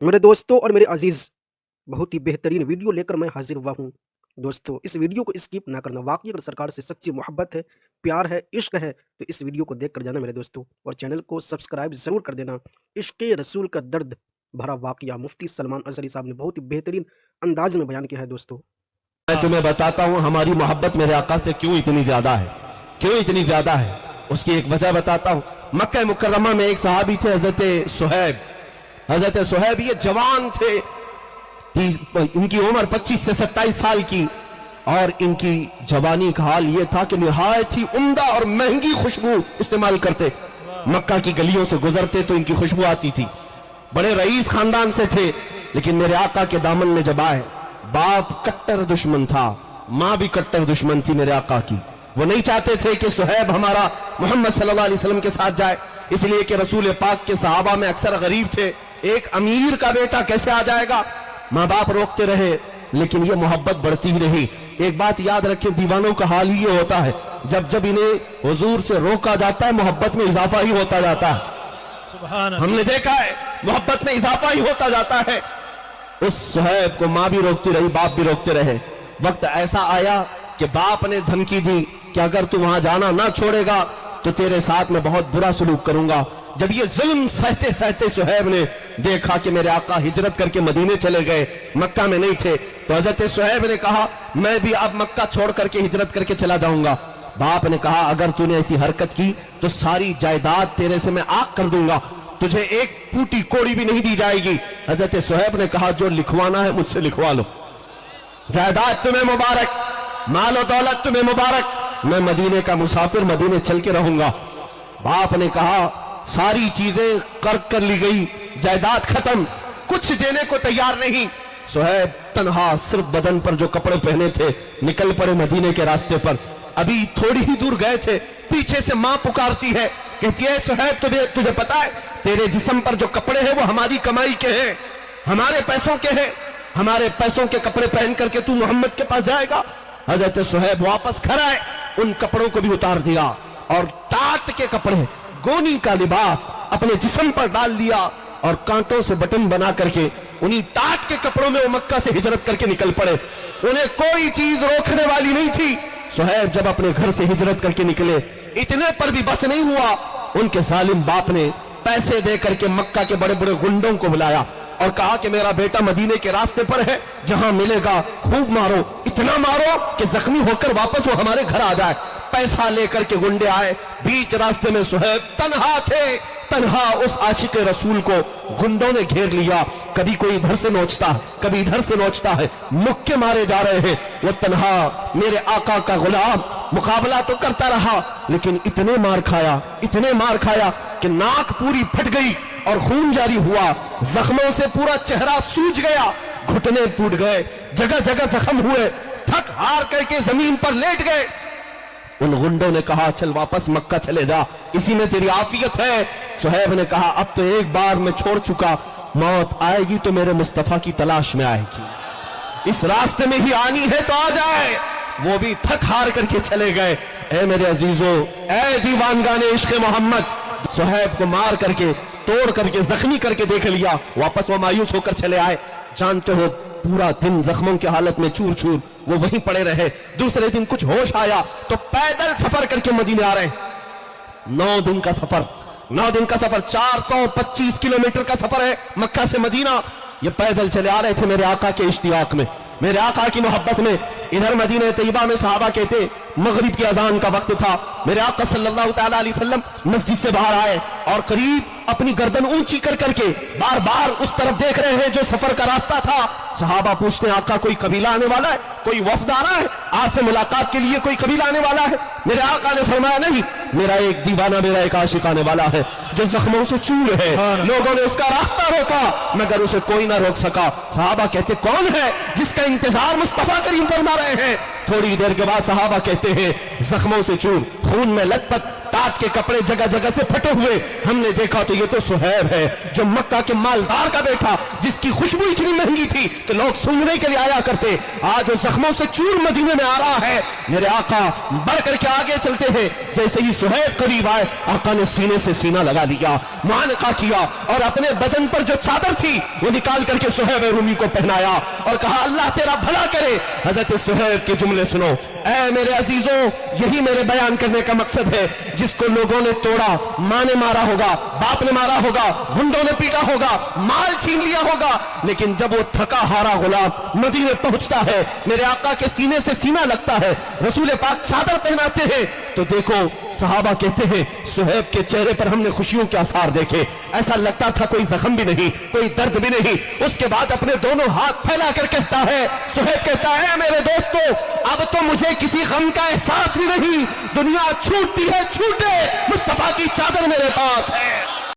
मेरे दोस्तों और मेरे अजीज़, बहुत ही बेहतरीन वीडियो लेकर मैं हाजिर हुआ हूँ। दोस्तों, इस वीडियो को स्किप ना करना। वाकई अगर सरकार से सच्ची मोहब्बत है, प्यार है, इश्क है, तो इस वीडियो को देख कर जाना मेरे दोस्तों, और चैनल को सब्सक्राइब ज़रूर कर देना। इश्क़ रसूल का दर्द भरा वाक़या मुफ्ती सलमान अज़हरी साहब ने बहुत ही बेहतरीन अंदाज में बयान किया है दोस्तों। मैं तुम्हें बताता हूँ हमारी मोहब्बत मेरे आका से क्यों इतनी ज्यादा है, क्यों इतनी ज्यादा है। उसकी एक वजह बताता हूँ। मक्का मुकर्रमा में एक सहाबी थे, हजरत सुहैब। हजरत सुहैब ये जवान थे, इनकी उम्र 25 से 27 साल की, और इनकी जवानी का हाल ये था कि निहायत ही उम्दा और महंगी खुशबू इस्तेमाल करते। मक्का की गलियों से गुजरते तो इनकी खुशबू आती थी। बड़े रईस खानदान से थे, लेकिन मेरे आका के दामन में जब आए, बाप कट्टर दुश्मन था, माँ भी कट्टर दुश्मन थी मेरे आका की। वो नहीं चाहते थे कि सुहैब हमारा मोहम्मद सल्लल्लाहु अलैहि वसल्लम के साथ जाए, इसलिए कि रसूल पाक के सहाबा में अक्सर गरीब थे। एक अमीर का बेटा कैसे आ जाएगा। माँ बाप रोकते रहे, लेकिन ये मोहब्बत बढ़ती ही रही। एक बात याद रखें, दीवानों का हाल ही ये होता है, जब जब इन्हें हुजूर से रोका जाता है, मोहब्बत में इजाफा ही होता जाता है। हमने देखा है, मोहब्बत में इजाफा ही होता जाता है। उस सुहैब को माँ भी रोकती रही, बाप भी रोकते रहे। वक्त ऐसा आया कि बाप ने धमकी दी कि अगर तू वहां जाना ना छोड़ेगा तो तेरे साथ में बहुत बुरा सलूक करूंगा। जब ये जुल्म सहते सहते सुहैब ने देखा कि मेरे आका हिजरत करके मदीने चले गए, मक्का में नहीं थे, तो हजरत सुहैब ने कहा मैं भी अब मक्का छोड़ करके हिजरत करके चला जाऊंगा। बाप ने कहा अगर तूने ऐसी हरकत की तो सारी जायदाद तेरे से मैं आग कर दूंगा, तुझे एक फूटी कोड़ी भी नहीं दी जाएगी। हजरत सुहैब ने कहा जो लिखवाना है मुझसे लिखवा लो, जायदाद तुम्हें मुबारक, मालो दौलत तुम्हें मुबारक, मैं मदीने का मुसाफिर, मदीने चल के रहूंगा। बाप ने कहा सारी चीजें कर्क कर ली गई, जायदाद खत्म, कुछ देने को तैयार नहीं। सुहैब तन्हा सिर्फ बदन पर जो कपड़े पहने थे निकल पड़े मदीने के रास्ते पर। अभी थोड़ी ही दूर गए थे, पीछे से मां पुकारती है, कहती है सुहैब तुझे पता है तेरे जिस्म पर जो कपड़े हैं वो हमारी कमाई के हैं, हमारे पैसों के हैं, हमारे पैसों के कपड़े पहन करके तू मोहम्मद के पास जाएगा। हजरत सुहैब वापस घर आए, उन कपड़ों को भी उतार दिया और टाट के कपड़े, गोनी का लिबास अपने जिस्म पर डाल दिया और कांटों से बटन बना करके उन्हीं टाट के कपड़ों में वो मक्का से हिजरत करके निकल पड़े। उन्हें कोई चीज रोकने वाली नहीं थी। सुहैब जब अपने घर से हिजरत करके निकले, इतने पर भी बस नहीं हुआ, उनके जालिम बाप ने पैसे दे करके मक्का के बड़े बड़े गुंडों को बुलाया और कहा कि मेरा बेटा मदीने के रास्ते पर है, जहां मिलेगा खूब मारो, इतना मारो कि जख्मी होकर वापस वो हमारे घर आ जाए। पैसा लेकर के गुंडे आए, बीच रास्ते में सुहैब तन्हा थे, तन्हा उस आशिक रसूल को गुंडों ने घेर लिया। कभी कोई इधर से नोचता है, कभी इधर से नोचता है, मुक्के मारे जा रहे हैं। वो तन्हा मेरे आका का गुलाम मुकाबला तो करता रहा, लेकिन इतने मार खाया, इतने मार खाया कि नाक पूरी फट गई और खून जारी हुआ, जख्मों से पूरा चेहरा सूज गया, घुटने टूट गए, जगह जगह जख्म हुए, थक हार करके जमीन पर लेट गए। उन गुंडों ने कहा चल वापस मक्का चले जा, इसी में तेरी आफियत है। सुहैब ने कहा अब तो एक बार मैं छोड़ चुका, मौत आएगी तो मेरे मुस्तफा की तलाश में आएगी, इस रास्ते में ही आनी है तो आ जाए। वो भी थक हार करके चले गए। ऐ मेरे अजीजों, ऐ दीवानगाने इश्क मोहम्मद, सुहैब को मार करके, तोड़ करके, जख्मी करके देख लिया, वापस वो मायूस होकर चले आए। जानते हो पूरा दिन जख्मों की हालत में चूर चूर वो वहीं पड़े रहे। दूसरे दिन कुछ होश आया तो पैदल सफर करके मदीने आ रहे हैं। 9 दिन का सफर, 9 दिन का सफर, 425 किलोमीटर का सफर है मक्का से मदीना। ये पैदल चले आ रहे थे मेरे आका के इश्तियाक में, मेरे आका की मोहब्बत में। इधर मदीने तैयबा में सहाबा कहते मगरिब की अजान का वक्त था, मेरे आका सल्लल्लाहु तआला अलैहि वसल्लम मस्जिद से बाहर आए और करीब अपनी गर्दन ऊंची कर करके बार बार उस तरफ देख रहे हैं जो सफर का रास्ता था। सहाबा पूछते हैं आका कोई कबीला आने वाला है, कोई वफद आ रहा है, आज से मुलाकात के लिए कोई कबीला आने वाला है। मेरे आका ने फरमाया नहीं, मेरा एक दीवाना, मेरा एक आशिक आने वाला है जो जख्मों से चूर है। लोगों ने उसका रास्ता रोका मगर उसे कोई ना रोक सका। सहाबा कहते कौन है जिसका इंतजार मुस्तफा करीम फरमा रहे हैं। थोड़ी देर के बाद सहाबा कहते हैं जख्मों से चूर, खून में लथपथ, रات के कपड़े जगह जगह से फटे हुए, हमने देखा तो ये तो सुहैब है जो मक्का के मालदार का बेटा, जिसकी खुशबू इतनी महंगी थी कि लोग सूंघने के लिए आया करते, आज वो जख्मों से चूर मदीने में आ रहा है। मेरे आका बढ़ करके आगे चलते हैं, जैसे ही सुहैब करीब आए आका ने सीने से सीना लगा लिया, मुआनका किया और अपने बदन पर जो चादर थी वो निकाल करके सुहैब रूमी को पहनाया और कहा अल्लाह तेरा भला करे। हजरत सुहैब के जुमले सुनो, ऐ मेरे अजीजों, यही मेरे बयान करने का मकसद है। जिसको लोगों ने तोड़ा, माँ ने मारा होगा, बाप ने मारा होगा, गुंडों ने पीटा होगा, माल छीन लिया होगा, लेकिन जब वो थका हारा गुलाम मदीने पहुंचता है, मेरे आका के सीने से सीना लगता है, रसूल पाक चादर पहनाते हैं, तो देखो सहाबा कहते हैं सुहैब के चेहरे पर हमने खुशियों के आसार देखे, ऐसा लगता था कोई जख्म भी नहीं, कोई दर्द भी नहीं। उसके बाद अपने दोनों हाथ फैला कर कहता है, सुहैब कहता है मेरे दोस्तों अब तो मुझे किसी गम का एहसास भी नहीं, दुनिया छूटती है छूटे, मुस्तफा की चादर मेरे पास है।